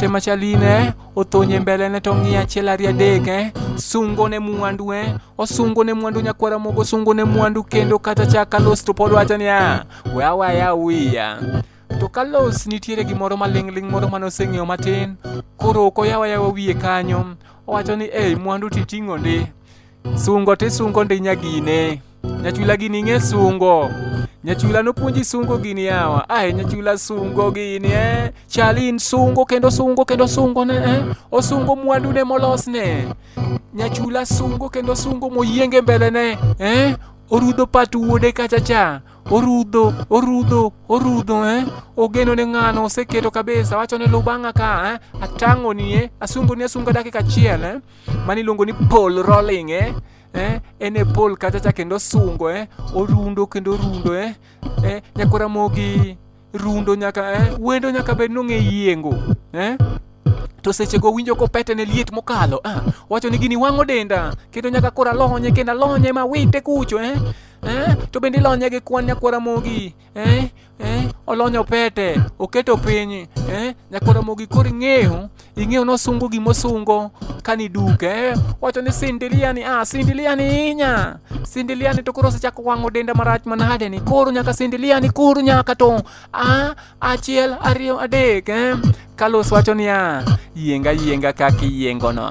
Ng'ate machaline othonye mbelene to ng'iyo achiel ariyo adek sungo ne mwandu osungo ne mwandu nyakwara mogo sungo ne mwandu kendo kata chaka los to pod wacho niya we awaya wiya. To kalos nitiere gimoro maling'ling moro manoseng'eyo matin koro ok oyawa wiye kanyo. Owacho ni mwandu titing'o ndi sungo tisungo ndi nyagine. Nyachula gini ng'e sungo. Nyachula nopuonji sungo gini yawa. Nyachula sungo gini Chalin sungo kendo sungo kendo sungo ne osungo mwandu ne molosne. Nyachula sungo kendo sungo moyienge mbele ne orudho pat wuode kachacha. Orudho ogeno ne ng'ano oseketo kabisa. Wacho ne lubang'a ka atang'o ni asungo dakika achiel mani luongo ni pole rolling ene pole kachacha kendo sungo orundo kendo rundo nyakwara mogi rundo nyaka wendo nyaka bed nong'e yiengo to sechego winjo kopete ne liet mokalo wacho ni gini wang'o denda kendo nyaka kora lonye kendo lonye mawite kucho to bende lonye gi kwan nyakwara mogi olonyo pete oketo piny nyakwara mogi koro ing'eyo nosungo gimosungo kani duke wacho ni sindiliani inya sindiliani to koro sechako wang'o denda marach manade ni koro nyaka sindiliani koro nyaka to achiel ariyo adek Kalos wacho niya yienga kaki yiengo no.